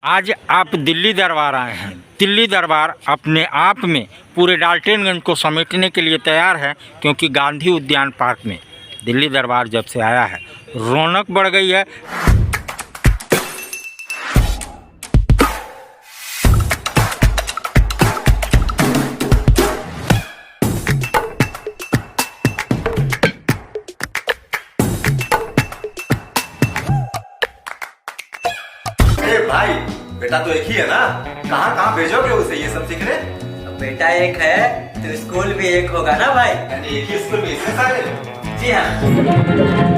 आज आप दिल्ली दरबार आए हैं। दिल्ली दरबार अपने आप में पूरे डाल्टनगंज को समेटने के लिए तैयार है, क्योंकि गांधी उद्यान पार्क में दिल्ली दरबार जब से आया है रौनक बढ़ गई है। भाई, बेटा तो एक ही है ना? कहाँ कहाँ भेजोगे उसे ये सब सीखने? बेटा एक है तो स्कूल भी एक होगा ना भाई। यानी एक ही स्कूल में इतने सारे? जी हाँ।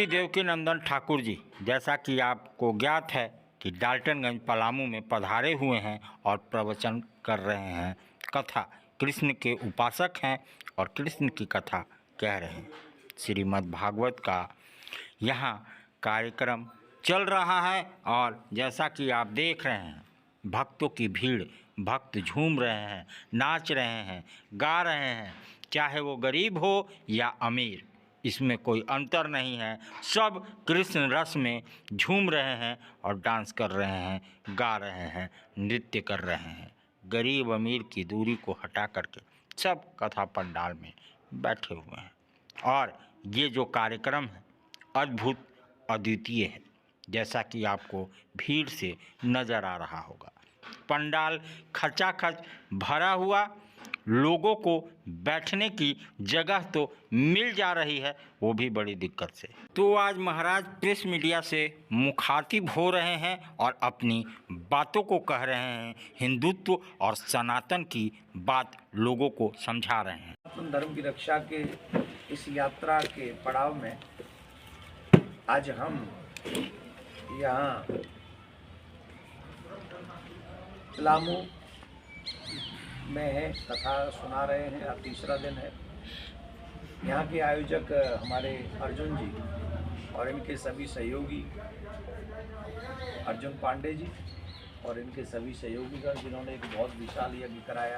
देवकीनंदन ठाकुर जी, जैसा कि आपको ज्ञात है कि डाल्टनगंज पलामू में पधारे हुए हैं और प्रवचन कर रहे हैं। कथा कृष्ण के उपासक हैं और कृष्ण की कथा कह रहे हैं। श्रीमद् भागवत का यहाँ कार्यक्रम चल रहा है और जैसा कि आप देख रहे हैं भक्तों की भीड़, भक्त झूम रहे हैं, नाच रहे हैं, गा रहे हैं, चाहे वो गरीब हो या अमीर, इसमें कोई अंतर नहीं है। सब कृष्ण रस में झूम रहे हैं और डांस कर रहे हैं, गा रहे हैं, नृत्य कर रहे हैं। गरीब अमीर की दूरी को हटा करके सब कथा पंडाल में बैठे हुए हैं और ये जो कार्यक्रम है अद्भुत अद्वितीय है, जैसा कि आपको भीड़ से नज़र आ रहा होगा। पंडाल खचाखच भरा हुआ, लोगों को बैठने की जगह तो मिल जा रही है, वो भी बड़ी दिक्कत से। तो आज महाराज प्रेस मीडिया से मुखातिब हो रहे हैं और अपनी बातों को कह रहे हैं, हिंदुत्व और सनातन की बात लोगों को समझा रहे हैं। धर्म की रक्षा के इस यात्रा के पड़ाव में आज हम यहाँ पलामू में है, कथा सुना रहे हैं। अब तीसरा दिन है। यहाँ के आयोजक हमारे अर्जुन जी और इनके सभी सहयोगी, अर्जुन पांडे जी और इनके सभी सहयोगीगण, जिन्होंने एक बहुत विशाल यज्ञ कराया।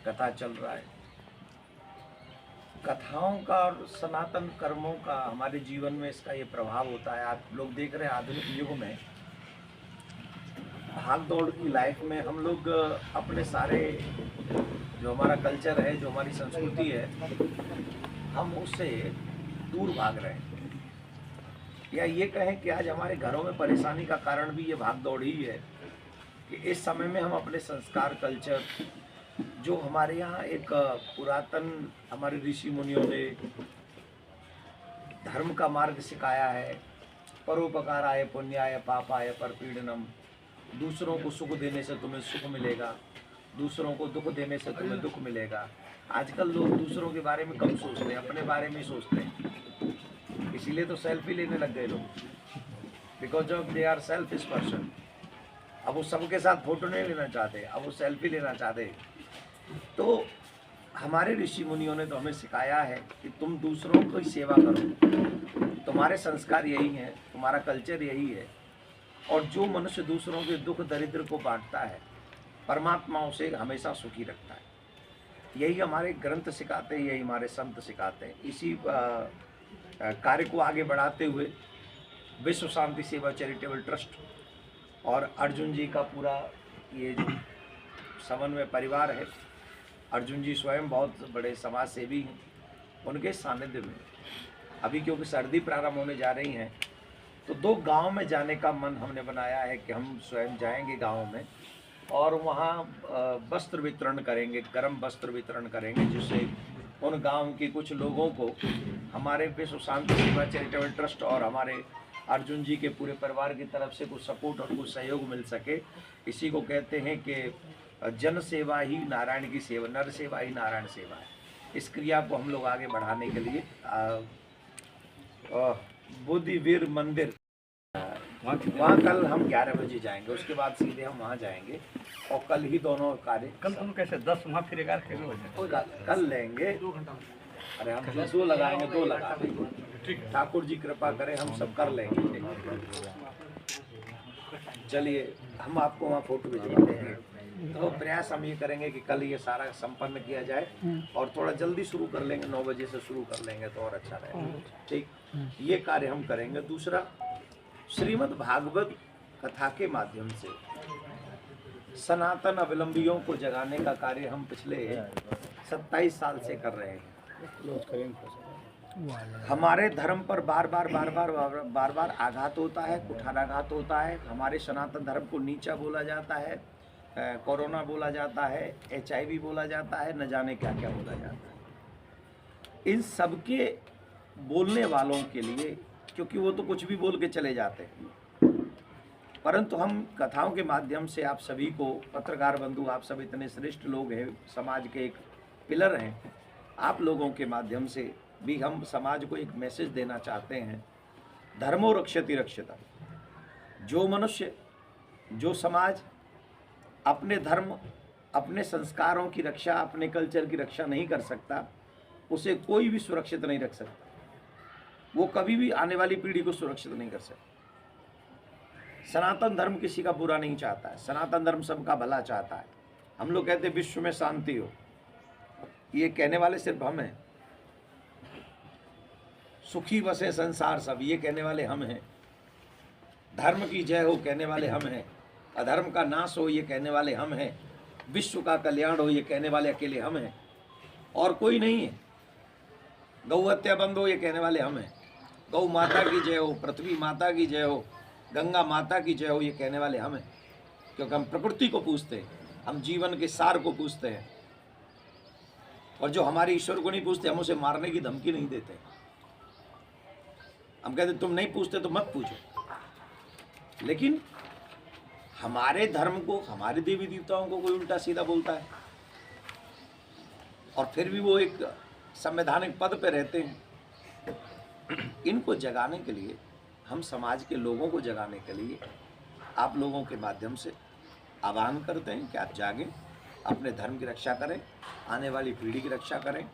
कथा चल रहा है। कथाओं का और सनातन कर्मों का हमारे जीवन में इसका ये प्रभाव होता है। आप लोग देख रहे हैं आधुनिक युग में भाग दौड़ की लाइफ में हम लोग अपने सारे जो हमारा कल्चर है, जो हमारी संस्कृति है, हम उससे दूर भाग रहे हैं। या ये कहें कि आज हमारे घरों में परेशानी का कारण भी ये भाग दौड़ ही है कि इस समय में हम अपने संस्कार, कल्चर, जो हमारे यहाँ एक पुरातन हमारे ऋषि मुनियों ने धर्म का मार्ग सिखाया है, परोपकाराय पुण्याय पापाय परपीड़नम, दूसरों को सुख देने से तुम्हें सुख मिलेगा, दूसरों को दुख देने से तुम्हें दुख मिलेगा। आजकल लोग दूसरों के बारे में कम सोचते हैं, अपने बारे में सोचते हैं। इसीलिए तो सेल्फी लेने लग गए लोग, because of they are selfish person. अब वो सबके साथ फोटो नहीं लेना चाहते, अब वो सेल्फी लेना चाहते। तो हमारे ऋषि मुनियों ने तो हमें सिखाया है कि तुम दूसरों की सेवा करो, तुम्हारे संस्कार यही हैं, तुम्हारा कल्चर यही है। और जो मनुष्य दूसरों के दुख दरिद्र को बांटता है, परमात्मा उसे हमेशा सुखी रखता है। यही हमारे ग्रंथ सिखाते हैं, यही हमारे संत सिखाते हैं। इसी कार्य को आगे बढ़ाते हुए विश्व शांति सेवा चैरिटेबल ट्रस्ट और अर्जुन जी का पूरा ये जो समन्वय परिवार है, अर्जुन जी स्वयं बहुत बड़े समाज सेवी हैं, उनके सानिध्य में अभी क्योंकि सर्दी प्रारंभ होने जा रही हैं, तो 2 गांव में जाने का मन हमने बनाया है कि हम स्वयं जाएंगे गाँव में और वहाँ वस्त्र वितरण करेंगे, गर्म वस्त्र वितरण करेंगे, जिससे उन गांव के कुछ लोगों को हमारे विश्व शांति सेवा चैरिटेबल ट्रस्ट और हमारे अर्जुन जी के पूरे परिवार की तरफ से कुछ सपोर्ट और कुछ सहयोग मिल सके। इसी को कहते हैं कि जन सेवा ही नारायण की सेवा, नर सेवा ही नारायण सेवा है। इस क्रिया को हम लोग आगे बढ़ाने के लिए बुद्धिवीर मंदिर, वहाँ कल हम 11 बजे जाएंगे, उसके बाद सीधे हम वहाँ जाएंगे और कल ही दोनों कार्य कल तुम कैसे 10 वहाँ फिर 11 कैसे हो जाए? कल लेंगे। अरे हम जो 2 लगाएंगे 2 लगा देंगे, ठाकुर जी कृपा करें, हम सब कर लेंगे। चलिए हम आपको वहाँ फोटो भिजवा देंगे। तो प्रयास हम ये करेंगे कि कल ये सारा संपन्न किया जाए और थोड़ा जल्दी शुरू कर लेंगे, 9 बजे से शुरू कर लेंगे तो और अच्छा रहेगा। ठीक, ये कार्य हम करेंगे। दूसरा, श्रीमद् भागवत कथा के माध्यम से सनातन अवलंबियों को जगाने का कार्य हम पिछले 27 साल से कर रहे हैं। हमारे धर्म पर बार बार आघात होता है, कुठाराघात होता है। हमारे सनातन धर्म को नीचा बोला जाता है, कोरोना बोला जाता है, HIV बोला जाता है, न जाने क्या क्या बोला जाता है। इन सबके बोलने वालों के लिए, क्योंकि वो तो कुछ भी बोल के चले जाते हैं, परंतु हम कथाओं के माध्यम से आप सभी को, पत्रकार बंधु, आप सब इतने श्रेष्ठ लोग हैं, समाज के एक पिलर हैं, आप लोगों के माध्यम से भी हम समाज को एक मैसेज देना चाहते हैं। धर्मो रक्षति रक्षता। जो मनुष्य, जो समाज अपने धर्म, अपने संस्कारों की रक्षा, अपने कल्चर की रक्षा नहीं कर सकता, उसे कोई भी सुरक्षित नहीं रख सकता। वो कभी भी आने वाली पीढ़ी को सुरक्षित नहीं कर सकता। सनातन धर्म किसी का बुरा नहीं चाहता है, सनातन धर्म सबका भला चाहता है। हम लोग कहते हैं विश्व में शांति हो, ये कहने वाले सिर्फ हम हैं। सुखी बसे संसार सब, ये कहने वाले हम हैं। धर्म की जय हो कहने वाले हम हैं। अधर्म का नाश हो ये कहने वाले हम हैं। विश्व का कल्याण हो ये कहने वाले अकेले हम हैं, और कोई नहीं है। गौ हत्या बंद हो ये कहने वाले हम हैं। गौ माता की जय हो, पृथ्वी माता की जय हो, गंगा माता की जय हो, ये कहने वाले हम हैं। क्योंकि हम प्रकृति को पूजते हैं, हम जीवन के सार को पूजते हैं, और जो हमारे ईश्वर को नहीं पूजते, हम उसे मारने की धमकी नहीं देते। हम कहते तुम नहीं पूछते तो मत पूछो। लेकिन हमारे धर्म को, हमारे देवी देवताओं को कोई उल्टा सीधा बोलता है, और फिर भी वो एक संवैधानिक पद पे रहते हैं। इनको जगाने के लिए, हम समाज के लोगों को जगाने के लिए आप लोगों के माध्यम से आह्वान करते हैं कि आप जागें, अपने धर्म की रक्षा करें, आने वाली पीढ़ी की रक्षा करें।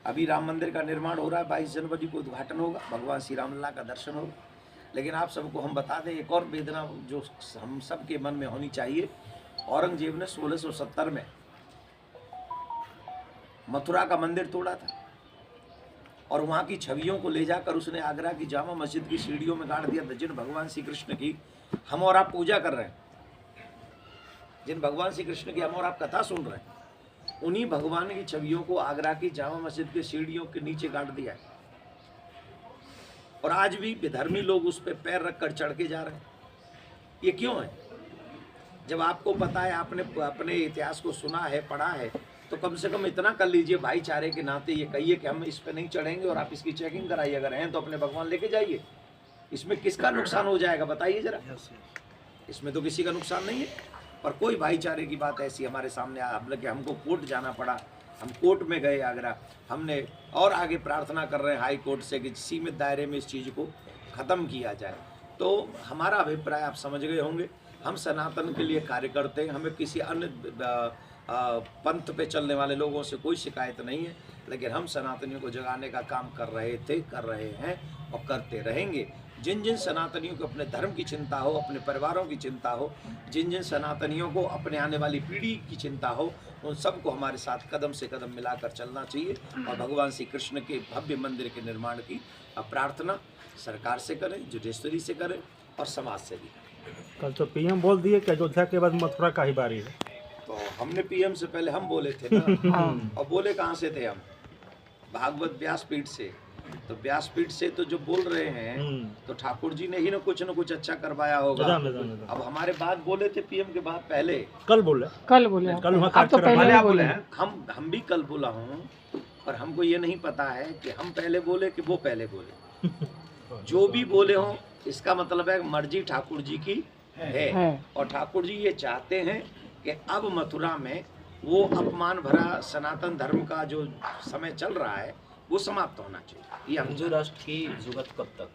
अभी राम मंदिर का निर्माण हो रहा है, 22 जनवरी को उद्घाटन होगा, भगवान श्री रामलला का दर्शन होगा। लेकिन आप सबको हम बता दें एक और वेदना जो हम सब के मन में होनी चाहिए। औरंगजेब ने 1670 में मथुरा का मंदिर तोड़ा था, और वहाँ की छवियों को ले जाकर उसने आगरा की जामा मस्जिद की सीढ़ियों में गाड़ दिया था, जिन भगवान श्री कृष्ण की हम और आप पूजा कर रहे हैं, जिन भगवान श्री कृष्ण की हम और आप कथा सुन रहे हैं, उन्हीं भगवान की छवियों को आगरा की जामा मस्जिद के सीढ़ियों के नीचे गाड़ दिया है। और आज भी विधर्मी लोग उस पर पैर रखकर चढ़ के जा रहे हैं। ये क्यों है? जब आपको पता है, आपने अपने इतिहास को सुना है, पढ़ा है, तो कम से कम इतना कर लीजिए भाईचारे के नाते, ये कहिए कि हम इस पे नहीं चढ़ेंगे और आप इसकी चेकिंग कराइए। अगर हैं तो अपने भगवान लेके जाइए। इसमें किसका नुकसान हो जाएगा बताइए जरा। इसमें तो किसी का नुकसान नहीं है। पर कोई भाईचारे की बात ऐसी हमारे सामने कि हमको कोर्ट जाना पड़ा, हम कोर्ट में गए आगरा, हमने और आगे प्रार्थना कर रहे हैं हाई कोर्ट से कि सीमित दायरे में इस चीज़ को ख़त्म किया जाए। तो हमारा अभिप्राय आप समझ गए होंगे। हम सनातन के लिए कार्य करते हैं, हमें किसी अन्य पंथ पे चलने वाले लोगों से कोई शिकायत नहीं है, लेकिन हम सनातनियों को जगाने का काम कर रहे थे, कर रहे हैं और करते रहेंगे। जिन जिन सनातनियों को अपने धर्म की चिंता हो, अपने परिवारों की चिंता हो, जिन जिन सनातनियों को अपने आने वाली पीढ़ी की चिंता हो, उन सबको हमारे साथ कदम से कदम मिलाकर चलना चाहिए और भगवान श्री कृष्ण के भव्य मंदिर के निर्माण की प्रार्थना सरकार से करें, जुडिशरी से करें और समाज से भी करें। कल तो पीएम बोल दिए कि अयोध्या के बाद मथुरा का ही बारी है। तो हमने पीएम से पहले हम बोले थे ना। और बोले कहाँ से थे हम? भागवत व्यासपीठ से। तो व्यासपीठ से तो जो बोल रहे हैं, तो ठाकुर जी ने ही ना कुछ अच्छा करवाया होगा। अब हमारे बाद बोले थे पीएम के बाद पहले, कल बोले आप तो पहले बोले हैं। हम भी कल बोला हूँ, पर हमको ये नहीं पता है कि हम पहले बोले कि वो पहले बोले। जो भी बोले हों, इसका मतलब है मर्जी ठाकुर जी की है। और ठाकुर जी ये चाहते हैं कि अब मथुरा में वो अपमान भरा सनातन धर्म का जो समय चल रहा है, वो समाप्त होना चाहिए। ये हम हिंदू राष्ट्र की जुगत कब तक?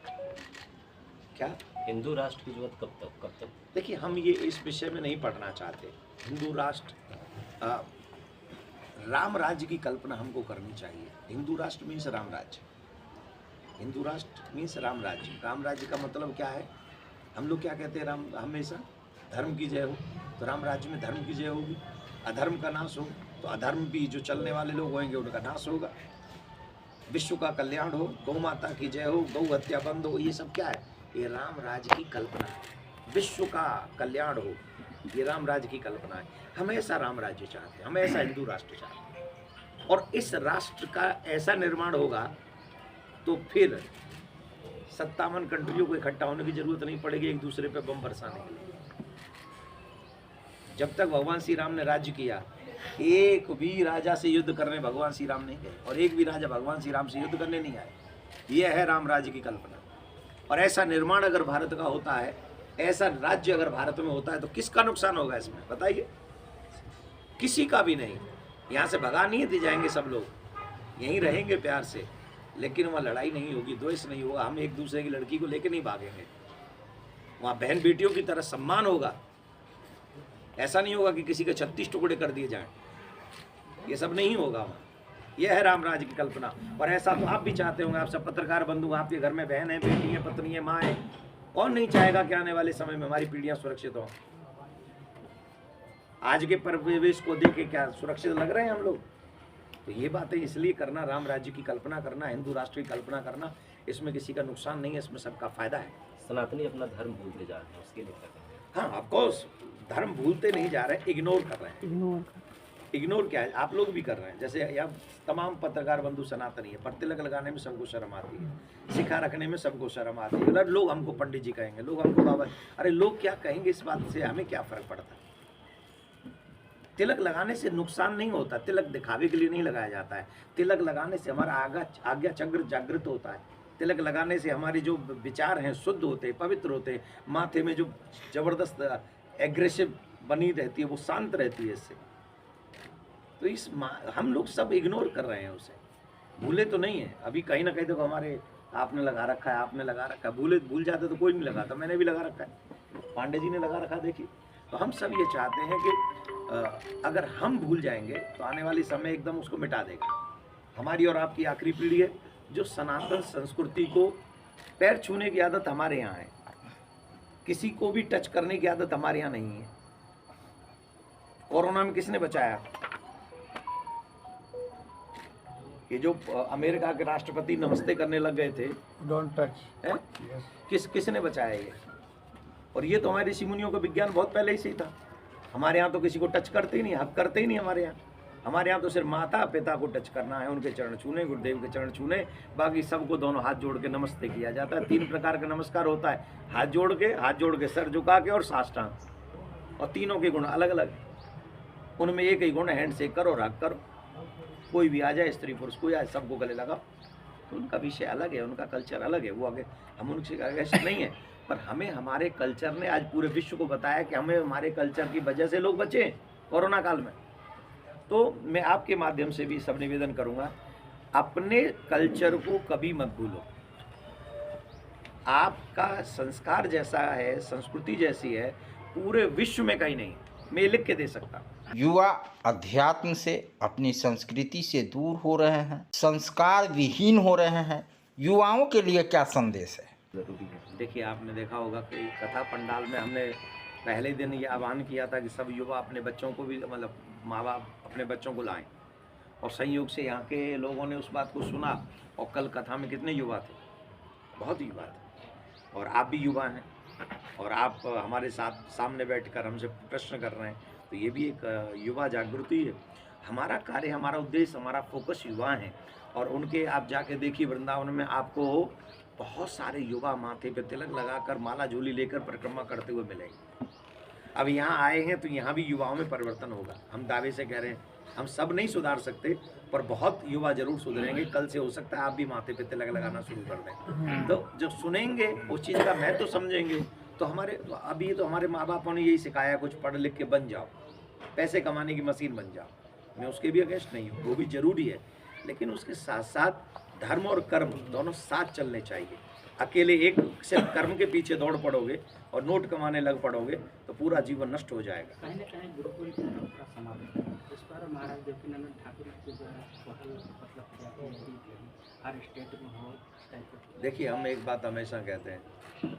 क्या हिंदू राष्ट्र की जुगत कब तक? देखिए, हम ये इस विषय में नहीं पढ़ना चाहते। हिंदू राष्ट्र राम राज्य की कल्पना हमको करनी चाहिए। हिंदू राष्ट्र मीन्स राम राज्य। हिंदू राष्ट्र मीन्स राम राज्य। राम राज्य का मतलब क्या है? हम लोग क्या कहते हैं? राम हमेशा धर्म की जय हो, तो राम राज्य में धर्म की जय होगी। अधर्म का नाश हो तो अधर्म भी जो चलने वाले लोग होंगे उनका नाश होगा। विश्व का कल्याण हो, गौ माता की जय हो, गौ हत्या बंद हो, ये सब क्या है? ये राम राज्य की कल्पना है। विश्व का कल्याण हो, ये राम राज्य की कल्पना है। हम ऐसा राम राज्य चाहते हैं, हम ऐसा हिंदू राष्ट्र चाहते हैं। और इस राष्ट्र का ऐसा निर्माण होगा तो फिर 57 कंट्रियों को इकट्ठा होने की जरूरत नहीं पड़ेगी एक दूसरे पे बम बरसाने के लिए। जब तक भगवान श्री राम ने राज्य किया, एक भी राजा से युद्ध करने भगवान श्री राम नहीं गए, और एक भी राजा भगवान श्री राम से युद्ध करने नहीं आए। यह है राम राज्य की कल्पना। और ऐसा निर्माण अगर भारत का होता है, ऐसा राज्य अगर भारत में होता है, तो किसका नुकसान होगा इसमें बताइए? किसी का भी नहीं। यहाँ से भगा नहीं दी जाएंगे, सब लोग यहीं रहेंगे प्यार से, लेकिन वहाँ लड़ाई नहीं होगी, द्वेष नहीं होगा। हम एक दूसरे की लड़की को लेकर नहीं भागेंगे। वहाँ बहन बेटियों की तरह सम्मान होगा। ऐसा नहीं होगा कि किसी के 36 टुकड़े कर दिए जाएं। ये सब नहीं होगा वहाँ। यह है राम राज्य की कल्पना। और ऐसा तो आप भी चाहते होंगे, आप सब पत्रकार बंधु, आपके घर में बहन है, बेटी है, पत्नी है, माँ है। कौन नहीं चाहेगा कि आने वाले समय में हमारी पीढ़ियां सुरक्षित हों? आज के परिवेश को देख के क्या सुरक्षित लग रहे हैं हम लोग? तो ये बातें इसलिए करना, राम राज्य की कल्पना करना, हिंदू राष्ट्र की कल्पना करना, इसमें किसी का नुकसान नहीं है, इसमें सबका फायदा है। सनातनी अपना धर्म भूलते जा रहे हैं, उसके लिए क्या करें? हाँ, ऑफकोर्स धर्म भूलते नहीं जा रहे, इग्नोर कर रहे हैं। इग्नोर क्या है? आप लोग भी कर रहे हैं। जैसे यहाँ तमाम पत्रकार बंधु सनातनी है, पर तिलक लगाने में सबको शर्म आती है, सिखा रखने में सबको शर्म आती है। लोग हमको पंडित जी कहेंगे, लोग हमको बाबा। अरे लोग क्या कहेंगे, इस बात से हमें क्या फर्क पड़ता है? तिलक लगाने से नुकसान नहीं होता। तिलक दिखावे के लिए नहीं लगाया जाता है। तिलक लगाने से हमारा आज्ञा चक्र जागृत होता है। तिलक लगाने से हमारे जो विचार हैं शुद्ध होते हैं, पवित्र होते हैं। माथे में जो जबरदस्त एग्रेसिव बनी रहती है वो शांत रहती है इससे। तो हम लोग सब इग्नोर कर रहे हैं उसे, भूले तो नहीं है। अभी कहीं ना कहीं देखो हमारे आपने लगा रखा है, आपने लगा रखा है। भूल जाते तो कोई नहीं लगाता। मैंने भी लगा रखा है, पांडे जी ने लगा रखा, देखिए। तो हम सब ये चाहते हैं कि अगर हम भूल जाएंगे तो आने वाली समय एकदम उसको मिटा देगा। हमारी और आपकी आखिरी पीढ़ी है जो सनातन संस्कृति को पैर छूने की आदत हमारे यहाँ है। किसी को भी टच करने की आदत हमारे यहाँ नहीं है। कोरोना में किसने बचाया? ये जो अमेरिका के राष्ट्रपति नमस्ते करने लग गए थे, डोंट टच, किसने बचाया ये? और ये तो हमारे ऋषि मुनियों का विज्ञान बहुत पहले ही से था। हमारे यहाँ तो किसी को टच करते ही नहीं, हक करते ही नहीं। हमारे यहाँ तो सिर्फ माता पिता को टच करना है, उनके चरण छूने, गुरुदेव के चरण छूने, बाकी सबको दोनों हाथ जोड़ के नमस्ते किया जाता है। 3 प्रकार का नमस्कार होता है, हाथ जोड़ के, सर झुका के और साष्टांग। और तीनों के गुण अलग अलग, उनमें एक ही गुण है, हैंडशेक करो और हक करो। कोई भी आ जाए, स्त्री पुरुष कोई आए, सबको गले लगाओ। तो उनका विषय अलग है, उनका कल्चर अलग है, वो आगे हम उनसे अगेंस्ट नहीं है। पर हमें हमारे कल्चर ने आज पूरे विश्व को बताया कि हमें हमारे कल्चर की वजह से लोग बचे कोरोना काल में। तो मैं आपके माध्यम से भी सब निवेदन करूंगा, अपने कल्चर को कभी मत भूलो। आपका संस्कार जैसा है, संस्कृति जैसी है, पूरे विश्व में कहीं नहीं। मैं लिख के दे सकता। युवा अध्यात्म से, अपनी संस्कृति से दूर हो रहे हैं, संस्कार विहीन हो रहे हैं। युवाओं के लिए क्या संदेश है? देखिए, आपने देखा होगा कि कथा पंडाल में हमने पहले दिन ये आह्वान किया था कि सब युवा अपने बच्चों को भी, मतलब माँ बाप अपने बच्चों को लाएं। और संयोग से यहाँ के लोगों ने उस बात को सुना। और कल कथा में कितने युवा थे? बहुत युवा थे। और आप भी युवा हैं, और आप हमारे साथ सामने बैठकर हमसे प्रश्न कर रहे हैं। तो ये भी एक युवा जागृति है। हमारा कार्य, हमारा उद्देश्य, हमारा फोकस युवा हैं। और उनके आप जाके देखिए, वृंदावन में आपको बहुत सारे युवा माथे पे तिलक लगाकर, माला झोली लेकर परिक्रमा करते हुए मिलेंगे। अब यहाँ आए हैं तो यहाँ भी युवाओं में परिवर्तन होगा। हम दावे से कह रहे हैं, हम सब नहीं सुधार सकते, पर बहुत युवा जरूर सुधरेंगे। कल से हो सकता है आप भी माथे पे तिलक लगाना शुरू कर दें। तो जब सुनेंगे उस चीज़ का महत्व समझेंगे, तो अभी तो हमारे माँ बापों ने यही सिखाया, कुछ पढ़ लिख के बन जाओ, पैसे कमाने की मशीन बन जाओ। मैं उसके भी अगेंस्ट नहीं हूँ, वो भी जरूरी है। लेकिन उसके साथ साथ धर्म और कर्म दोनों साथ चलने चाहिए। अकेले एक सिर्फ कर्म के पीछे दौड़ पड़ोगे और नोट कमाने लग पड़ोगे तो पूरा जीवन नष्ट हो जाएगा। कहीं ना कहीं गुरुकुल की परंपरा समाप्त है। इस पर महाराज देवकीनंदन ठाकुर के जो है पहल मतलब हर स्टेट में हो इस टाइप का। देखिए, हम एक बात हमेशा कहते हैं,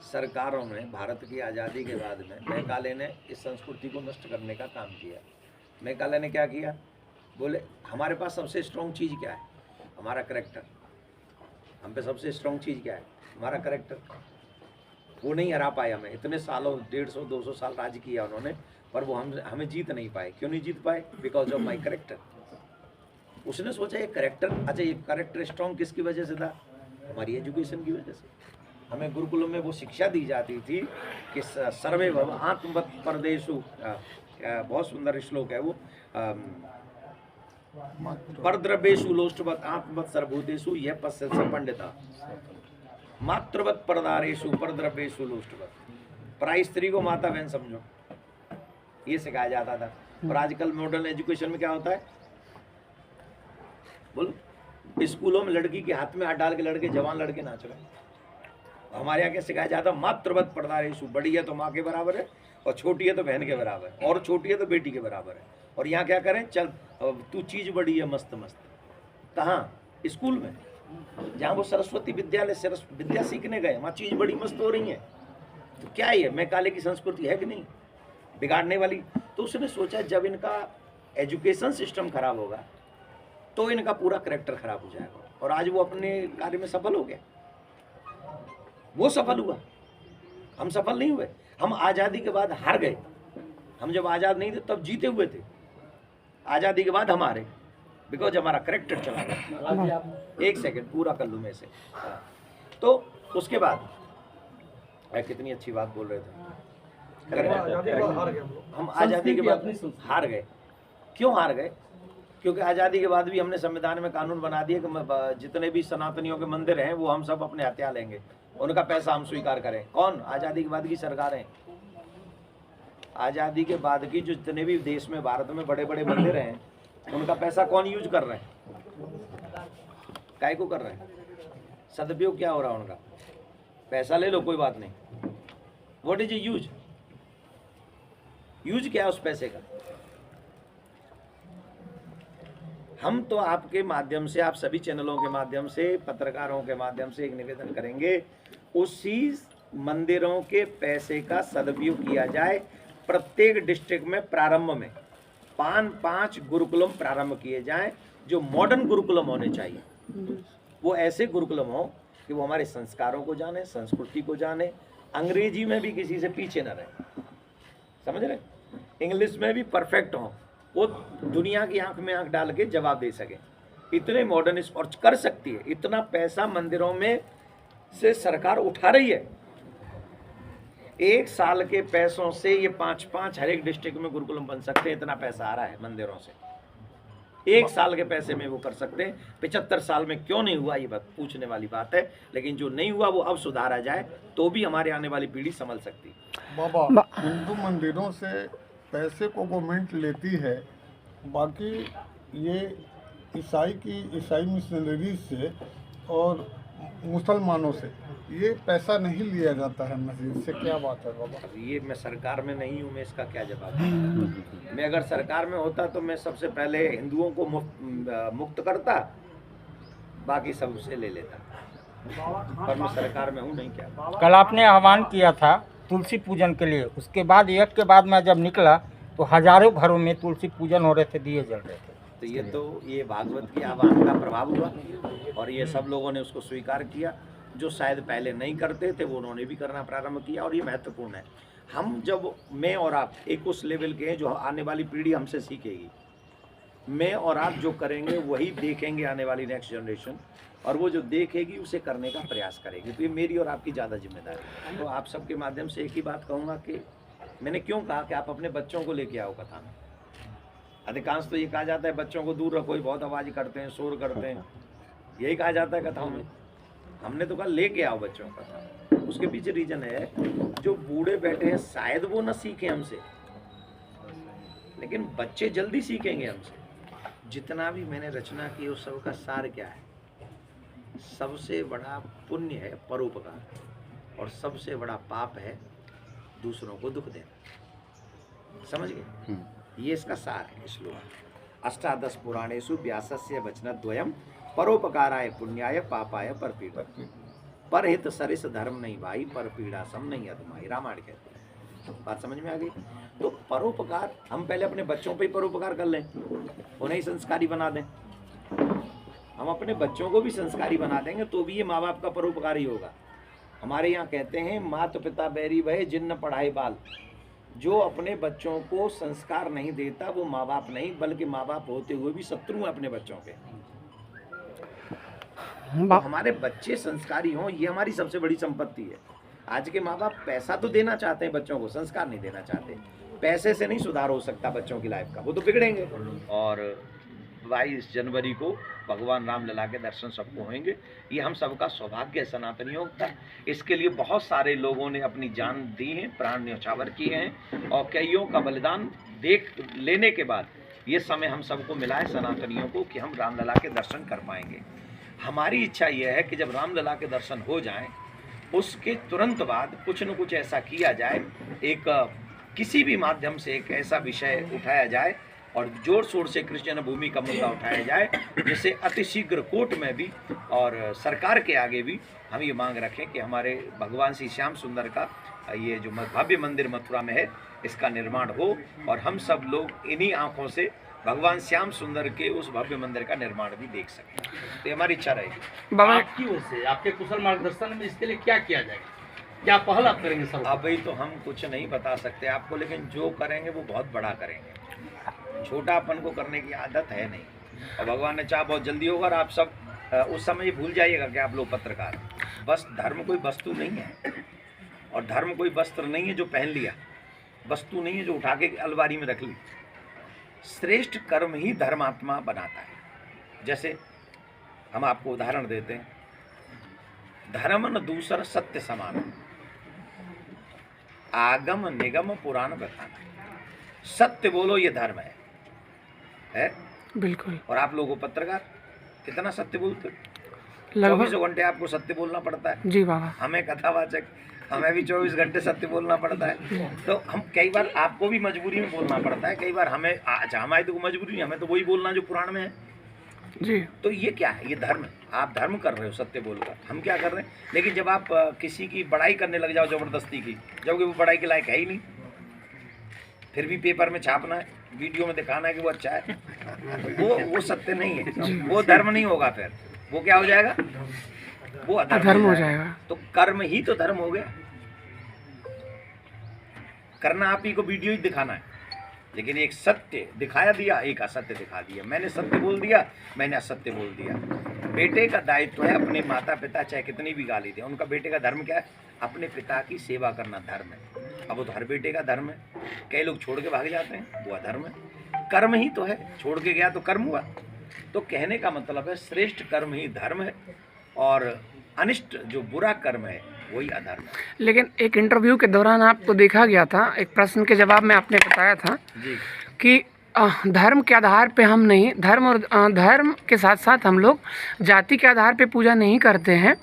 सरकारों में भारत की आज़ादी के बाद में मैकाले ने इस संस्कृति को नष्ट करने का काम किया। मैकाले ने क्या किया? बोले हमारे पास सबसे स्ट्रॉन्ग चीज़ क्या है? हमारा करेक्टर। हम पे सबसे स्ट्रॉन्ग चीज़ क्या है? हमारा करेक्टर। वो नहीं हरा पाए हमें। इतने सालों 150-200 साल राज किया उन्होंने, पर वो हमें जीत नहीं पाए। क्यों नहीं जीत पाए? Because of my character. उसने सोचा ये करेक्टर, अच्छा ये करेक्टर स्ट्रॉन्ग किसकी वजह से था? हमारी एजुकेशन की वजह से। हमें गुरुकुलों में वो शिक्षा दी जाती थी कि सर्वे भव आत्मवत परदेशु, बहुत सुंदर श्लोक है वो, परद्रव्येषु लोष्टवत आत्मवत सर्वभूतेषु यह पश्यत स पंडिता मातृवत परदारेषु परद्रव्येषु लोष्टवत। पराई स्त्री को माता बहन समझो, ये सिखाया जाता था। और आजकल मॉडर्न एजुकेशन में क्या होता है? बोलो, स्कूलों में लड़की के हाथ में हाथ डाल के लड़के, जवान लड़के नाच रहे हैं। हमारे यहाँ क्या सिखाया जाता है? मातृवत परदारेषु, बड़ी है तो माँ के बराबर है और छोटी है तो बहन के बराबर है और छोटी है तो बेटी के बराबर है। और यहाँ क्या करें? चल तू चीज़ बड़ी है मस्त मस्त। कहाँ? स्कूल में, जहाँ वो सरस्वती विद्यालय विद्या सीखने गए, वहाँ चीज़ बड़ी मस्त हो रही है। तो क्या है ये मैकाले की संस्कृति है कि नहीं बिगाड़ने वाली? तो उसने सोचा जब इनका एजुकेशन सिस्टम खराब होगा तो इनका पूरा करेक्टर खराब हो जाएगा। और आज वो अपने कार्य में सफल हो गया। वो सफल हुआ, हम सफल नहीं हुए। हम आज़ादी के बाद हार गए। हम जब आज़ाद नहीं थे तब जीते हुए थे। आज़ादी के बाद हम हारे बिकॉज हमारा करेक्टर चला गया। एक सेकंड पूरा कर लूँ मैं से। तो उसके बाद कितनी अच्छी बात बोल रहे थे। हम आज़ादी के बाद हार गए। क्यों हार गए? क्योंकि आज़ादी के बाद भी हमने संविधान में कानून बना दिया कि जितने भी सनातनियों के मंदिर हैं वो हम सब अपने हथिया लेंगे, उनका पैसा हम स्वीकार करें। कौन? आज़ादी के बाद की सरकारें। आज़ादी के बाद की जो जितने भी देश में, भारत में बड़े बड़े मंदिर हैं, उनका पैसा कौन यूज कर रहे हैं? काय को कर रहे हैं? सदुपयोग क्या हो रहा है उनका? पैसा ले लो कोई बात नहीं, व्हाट इज यूज? यूज क्या है उस पैसे का? हम तो आपके माध्यम से, आप सभी चैनलों के माध्यम से, पत्रकारों के माध्यम से एक निवेदन करेंगे, उसी मंदिरों के पैसे का सदुपयोग किया जाए। प्रत्येक डिस्ट्रिक्ट में प्रारंभ में 5 गुरुकुलम प्रारंभ किए जाएं, जो मॉडर्न गुरुकुलम होने चाहिए। वो ऐसे गुरुकुलम हो कि वो हमारे संस्कारों को जाने, संस्कृति को जाने, अंग्रेजी में भी किसी से पीछे न रहे, समझ रहे, इंग्लिश में भी परफेक्ट हो, वो दुनिया की आंख में आंख डाल के जवाब दे सके। इतने मॉडर्न और कर सकती है। इतना पैसा मंदिरों में से सरकार उठा रही है। 1 साल के पैसों से ये 5 हर एक डिस्ट्रिक्ट में गुरुकुलम बन सकते हैं। इतना पैसा आ रहा है मंदिरों से, 1 साल के पैसे में वो कर सकते हैं। 75 साल में क्यों नहीं हुआ, ये बात पूछने वाली बात है। लेकिन जो नहीं हुआ वो अब सुधारा जाए तो भी हमारे आने वाली पीढ़ी संभल सकती है। बाबा, हिंदू मंदिरों से पैसे को गवर्नमेंट लेती है, बाकी ये ईसाई मिशनरीज से और मुसलमानों से ये पैसा नहीं लिया जाता है मस्जिद से। क्या बात है बाबा? अब ये मैं सरकार में नहीं हूँ, मैं इसका क्या जवाब दूँ? मैं अगर सरकार में होता तो मैं सबसे पहले हिंदुओं को मुक्त करता, बाकी सब उसे ले लेता। पर मैं सरकार में हूँ नहीं। क्या कल आपने आह्वान किया था तुलसी पूजन के लिए, उसके बाद यज्ञ के बाद मैं जब निकला तो हजारों घरों में तुलसी पूजन हो रहे थे, दिए जल रहे थे। तो ये भागवत के आह्वान का प्रभाव हुआ और ये सब लोगों ने उसको स्वीकार किया। जो शायद पहले नहीं करते थे वो उन्होंने भी करना प्रारंभ किया और ये महत्वपूर्ण है। हम जब, मैं और आप एक उस लेवल के हैं जो आने वाली पीढ़ी हमसे सीखेगी। मैं और आप जो करेंगे वही देखेंगे आने वाली नेक्स्ट जनरेशन, और वो जो देखेगी उसे करने का प्रयास करेगी। तो ये मेरी और आपकी ज़्यादा जिम्मेदारी है। तो आप सबके माध्यम से एक ही बात कहूँगा कि मैंने क्यों कहा कि आप अपने बच्चों को लेके आओ कथा में। अधिकांश तो ये कहा जाता है बच्चों को दूर रखो, बहुत आवाज़ करते हैं, शोर करते हैं, यही कहा जाता है कथाओं में। हमने तो कहा लेके आओ बच्चों को कथा। उसके पीछे रीज़न है, जो बूढ़े बैठे हैं शायद वो न सीखें हमसे, लेकिन बच्चे जल्दी सीखेंगे हमसे। जितना भी मैंने रचना की उस सब का सार क्या है? सबसे बड़ा पुण्य है परोपकार और सबसे बड़ा पाप है दूसरों को दुख देना। समझ गए? ये इसका सार है श्लोक। अष्टादश पुराणेषु व्यासस्य वचनद्वयम् परोपकाराय पुण्याय पापाय परपीड़ा। परहित सरिस धर्म नहीं भाई, पर पीड़ा सम नहीं अधमाई, रामायण कहते हैं। बात समझ में आ गई? तो परोपकार हम पहले अपने बच्चों पे ही परोपकार कर लें, उन्हें ही संस्कारी बना दें। हम अपने बच्चों को भी संस्कारी बना देंगे तो भी ये माँ बाप का परोपकार ही होगा। हमारे यहाँ कहते हैं माता पिता बैरी भय जिन्न पढ़ाई बाल। जो अपने बच्चों को संस्कार नहीं देता वो माँ बाप नहीं, बल्कि माँ बाप होते हुए भी शत्रु हैं अपने बच्चों के। तो हमारे बच्चे संस्कारी हों, ये हमारी सबसे बड़ी संपत्ति है। आज के माँ बाप पैसा तो देना चाहते हैं बच्चों को, संस्कार नहीं देना चाहते। पैसे से नहीं सुधार हो सकता बच्चों की लाइफ का, वो तो बिगड़ेंगे। और 22 जनवरी को भगवान रामलला के दर्शन सबको होंगे। ये हम सबका सौभाग्य है सनातनियों का। इसके लिए बहुत सारे लोगों ने अपनी जान दी है, प्राण न्यौछावर किए हैं और कईयों का बलिदान देख लेने के बाद ये समय हम सबको मिला है सनातनियों को कि हम रामलला के दर्शन कर पाएंगे। हमारी इच्छा यह है कि जब रामलला के दर्शन हो जाएं, उसके तुरंत बाद कुछ न कुछ ऐसा किया जाए, एक किसी भी माध्यम से एक ऐसा विषय उठाया जाए और जोर शोर से कृष्ण जन्मभूमि का मुद्दा उठाया जाए, जिससे अतिशीघ्र कोर्ट में भी और सरकार के आगे भी हम ये मांग रखें कि हमारे भगवान श्री श्याम सुंदर का ये जो भव्य मंदिर मथुरा में है, इसका निर्माण हो और हम सब लोग इन्हीं आंखों से भगवान श्याम सुंदर के उस भव्य मंदिर का निर्माण भी देख सकें। तो ये हमारी इच्छा रहेगी। बाबा आपकी ओर से आपके कुशल मार्गदर्शन में इसके लिए क्या किया जाएगा, क्या पहल आप करेंगे सब? अभी तो हम कुछ नहीं बता सकते आपको, लेकिन जो करेंगे वो बहुत बड़ा करेंगे। छोटापन को करने की आदत है नहीं, और भगवान ने चाहा बहुत जल्दी होगा। और आप सब उस समय भूल जाइएगा कि आप लोग पत्रकार, बस धर्म कोई वस्तु नहीं है और धर्म कोई वस्त्र नहीं है जो पहन लिया, वस्तु नहीं है जो उठा के अलमारी में रख ली। श्रेष्ठ कर्म ही धर्मात्मा बनाता है। जैसे हम आपको उदाहरण देते हैं, धर्म न दूसर सत्य समान, आगम निगम पुराण बखान। सत्य बोलो ये धर्म है? बिल्कुल। और आप लोगों को पत्रकार कितना सत्य बोलते हो? लगभग 24 घंटे आपको सत्य बोलना पड़ता है। जी बाबा। हमें कथावाचक, हमें भी 24 घंटे सत्य बोलना पड़ता है। तो हम कई बार आपको भी मजबूरी में बोलना पड़ता है, कई बार हमें अच्छा हमारी तो मजबूरी नहीं, हमें तो वही बोलना जो पुराण में है जी। तो ये क्या है? ये धर्म है। आप धर्म कर रहे हो सत्य बोलकर, हम क्या कर रहे हैं? लेकिन जब आप किसी की बड़ाई करने लग जाओ जबरदस्ती की, जबकि वो बड़ाई के लायक है ही नहीं, फिर भी पेपर में छापना है, वीडियो में दिखाना है कि वो अच्छा है, वो सत्य नहीं है, वो धर्म नहीं होगा। फिर वो क्या हो जाएगा? वो अधर्म हो जाएगा। तो कर्म ही तो धर्म हो गया। करना आप ही को वीडियो ही दिखाना है, लेकिन एक सत्य दिखाया दिया, एक असत्य दिखा दिया। मैंने सत्य बोल दिया, मैंने असत्य बोल दिया। बेटे का दायित्व है अपने माता पिता चाहे कितनी भी गाली दें, उनका बेटे का धर्म क्या है? अपने पिता की सेवा करना धर्म है। अब वो तो हर बेटे का धर्म है। कई लोग छोड़ के भाग जाते हैं, वो अधर्म है। कर्म ही तो है, छोड़ के गया तो कर्म हुआ। तो कहने का मतलब है श्रेष्ठ कर्म ही धर्म है और अनिष्ट जो बुरा कर्म है वही अधर्म है। लेकिन एक इंटरव्यू के दौरान आपको देखा गया था, एक प्रश्न के जवाब में आपने बताया था जी कि धर्म के आधार पे हम नहीं, धर्म और धर्म के साथ साथ हम लोग जाति के आधार पे पूजा नहीं करते हैं।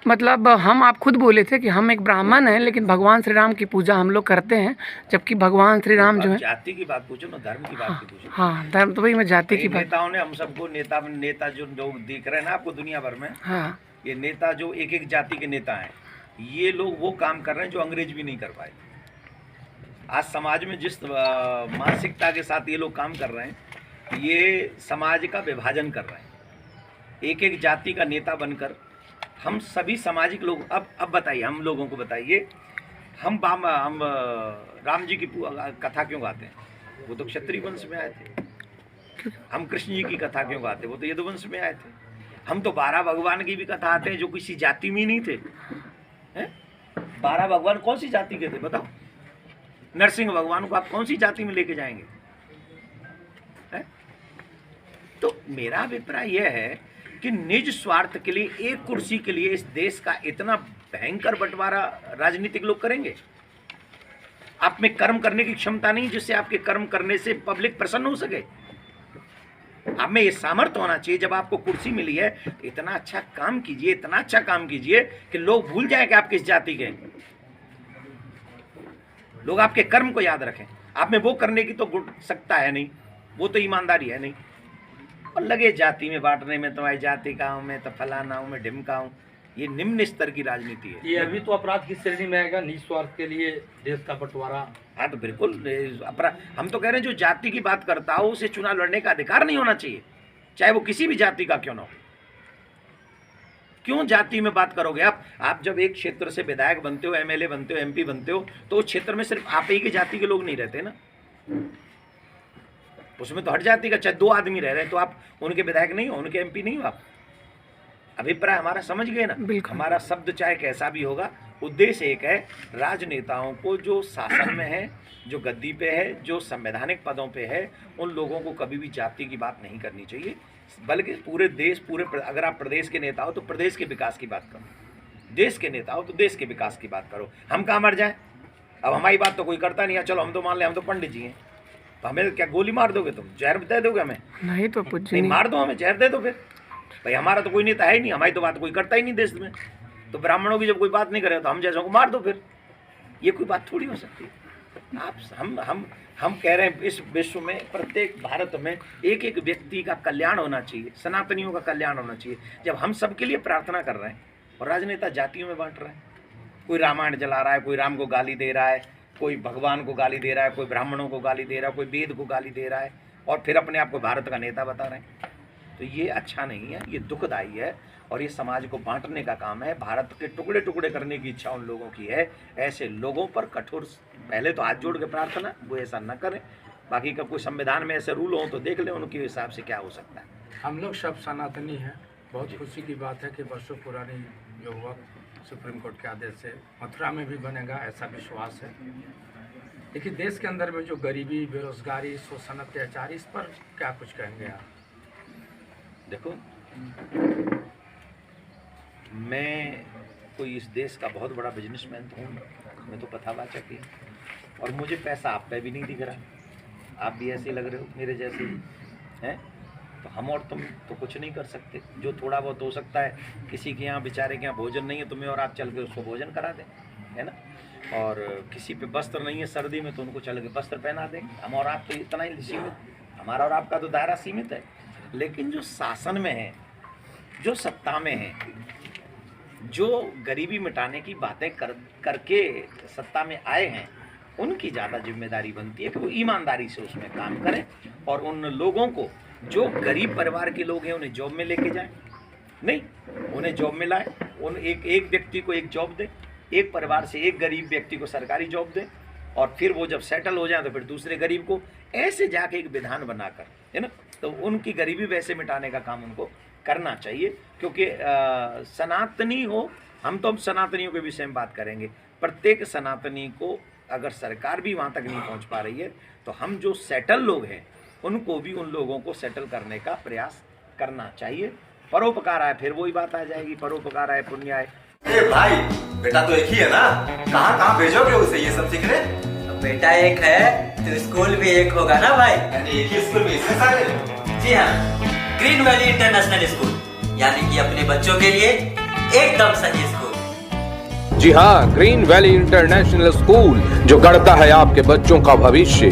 मतलब हम आप खुद बोले थे कि हम एक ब्राह्मण हैं लेकिन भगवान श्री राम की पूजा हम लोग करते हैं, जबकि भगवान श्री राम जो है। जाति की बात पूछो ना, धर्म की बात पूछो। हाँ धर्म तो वही मैं जाति की बात। नेताओं ने हम सबको नेता जो दिख रहे हैं ना आपको दुनिया भर में, हाँ ये नेता जो एक एक जाति के नेता हैं, ये लोग वो काम कर रहे हैं जो अंग्रेज भी नहीं कर पाए। आज समाज में जिस मानसिकता के साथ ये लोग काम कर रहे हैं, ये समाज का विभाजन कर रहे हैं। एक एक जाति का नेता बनकर हम सभी सामाजिक लोग, अब बताइए, हम लोगों को बताइए, हम राम जी की कथा क्यों गाते हैं? वो तो क्षत्रिय वंश में आए थे। हम कृष्ण जी की कथा क्यों गाते? वो तो यदुवंश में आए थे। हम तो 12 भगवान की भी कथा आते हैं जो किसी जाति में नहीं थे। 12 भगवान कौन सी जाति के थे बताओ? नरसिंह भगवान को आप कौन सी जाति में लेके जाएंगे? तो मेरा अभिप्राय यह है कि निज स्वार्थ के लिए, एक कुर्सी के लिए इस देश का इतना भयंकर बंटवारा राजनीतिक लोग करेंगे। आप में कर्म करने की क्षमता नहीं जिससे आपके कर्म करने से पब्लिक प्रसन्न हो सके। आप में ये सामर्थ्य होना चाहिए, जब आपको कुर्सी मिली है तो इतना अच्छा काम कीजिए, इतना अच्छा काम कीजिए कि लोग भूल जाए कि आप किस जाति के हैं, लोग आपके कर्म को याद रखें। आप में वो करने की तो सकता है नहीं, वो तो ईमानदारी है नहीं, और लगे जाति में बांटने में, तुम्हारी जाति का हूं मैं, तो फलाना हूं मैं, ढिमका हूं। ये निम्न स्तर की राजनीति है। ये अभी तो अपराध की श्रेणी में आएगा, निस्वार्थ के लिए देश का बंटवारा। हाँ तो बिल्कुल अपराध। हम तो कह रहे हैं जो जाति की बात करता हो उसे चुनाव लड़ने का अधिकार नहीं होना चाहिए, चाहे वो किसी भी जाति का क्यों ना हो। क्यों जाति में बात करोगे आप जब एक क्षेत्र से विधायक बनते हो, एमएलए बनते हो, एमपी बनते हो, तो उस क्षेत्र में सिर्फ आप ही की जाति के लोग नहीं रहते ना, उसमें तो हर जाति का चाहे 2 आदमी रह रहे हैं तो आप उनके विधायक नहीं हो, उनके एमपी नहीं हो। आप अभिप्राय हमारा समझ गए ना। हमारा शब्द चाहे कैसा भी होगा, उद्देश्य एक है, राजनेताओं को जो शासन में है, जो गद्दी पे है, जो संवैधानिक पदों पे है, उन लोगों को कभी भी जाति की बात नहीं करनी चाहिए, बल्कि पूरे देश, अगर आप प्रदेश के नेता हो तो प्रदेश के विकास की बात करो, देश के नेता हो तो देश के विकास की बात करो। हम कहाँ मर जाएं? अब हमारी बात तो कोई करता नहीं है, चलो हम तो मान लें हम तो पंडित जी हैं, तो हमें क्या गोली मार दोगे तुम? जहर दे दोगे हमें? नहीं तो कुछ नहीं, मार दो हमें, जहर दे दो। फिर भाई हमारा तो कोई नेता है ही नहीं, हमारी तो बात कोई करता ही नहीं देश में, तो ब्राह्मणों की जब कोई बात नहीं करे तो हम जैसों को मार दो। फिर ये कोई बात थोड़ी हो सकती है। आप हम कह रहे हैं इस विश्व में, प्रत्येक भारत में एक एक व्यक्ति का कल्याण होना चाहिए, सनातनियों का कल्याण होना चाहिए। जब हम सबके लिए प्रार्थना कर रहे हैं और राजनेता जातियों में बांट रहे हैं, कोई रामायण जला रहा है, कोई राम को गाली दे रहा है, कोई भगवान को गाली दे रहा है, कोई ब्राह्मणों को गाली दे रहा है, कोई वेद को गाली दे रहा है, और फिर अपने आप को भारत का नेता बता रहे हैं, तो ये अच्छा नहीं है, ये दुखदायी है, और ये समाज को बांटने का काम है। भारत के टुकड़े टुकड़े करने की इच्छा उन लोगों की है। ऐसे लोगों पर कठोर, पहले तो हाथ जोड़ के प्रार्थना, वो ऐसा न करें। बाकी का कोई संविधान में ऐसे रूल हो तो देख लें उनके हिसाब से क्या हो सकता है। हम लोग सब सनातनी हैं। बहुत खुशी की बात है कि वर्षों पुरानी जो हुआ सुप्रीम कोर्ट के आदेश से मथुरा में भी बनेगा, ऐसा विश्वास है। लेकिन देश के अंदर में जो गरीबी, बेरोजगारी, शोषण, अत्याचार, इस पर क्या कुछ कहेंगे आप? देखो, मैं कोई इस देश का बहुत बड़ा बिजनेसमैन तो हूँ, मैं तो पथावाचक ही, और मुझे पैसा आप पे भी नहीं दिख रहा। आप भी ऐसे लग रहे हो मेरे जैसे ही हैं, तो हम और तुम तो कुछ नहीं कर सकते। जो थोड़ा बहुत हो सकता है, किसी के यहाँ बेचारे के यहाँ भोजन नहीं है, तुम्हें और आप चल के उसको भोजन करा दें, है ना। और किसी पे वस्त्र नहीं है सर्दी में, तो उनको चल के वस्त्र पहना देंगे। हम और आप तो इतना ही सीमित, हमारा और आपका तो दायरा सीमित है। लेकिन जो शासन में है, जो सत्ता में है, जो गरीबी मिटाने की बातें करके सत्ता में आए हैं, उनकी ज़्यादा जिम्मेदारी बनती है कि वो ईमानदारी से उसमें काम करें, और उन लोगों को, जो गरीब परिवार के लोग हैं, उन्हें जॉब में लेके जाएं। नहीं, उन्हें जॉब में लाएं, उन एक व्यक्ति को एक जॉब दें, एक परिवार से एक गरीब व्यक्ति को सरकारी जॉब दें, और फिर वो जब सेटल हो जाए तो फिर दूसरे गरीब को, ऐसे जाके एक विधान बनाकर, है ना, तो उनकी गरीबी वैसे मिटाने का काम उनको करना चाहिए। क्योंकि सनातनी हो, हम तो अब सनातनियों के विषय में बात करेंगे, प्रत्येक सनातनी को अगर सरकार भी वहाँ तक नहीं पहुँच पा रही है, तो हम जो सेटल लोग हैं उनको भी, उन लोगों को सेटल करने का प्रयास करना चाहिए। परोपकार आए, फिर वही बात आ जाएगी, परोपकार आए पुण्य आए। भाई बेटा तो एक ही है ना, कहाँ भेजोगे उसे ये सब सीखने? बेटा एक है तो स्कूल भी एक होगा ना भाई। यानी एक ही स्कूल में इतने सारे? जी हाँ, ग्रीन वैली इंटरनेशनल स्कूल, यानी कि अपने बच्चों के लिए एकदम सही स्कूल। जी हाँ, ग्रीन वैली इंटरनेशनल स्कूल, जो गढ़ता है आपके बच्चों का भविष्य।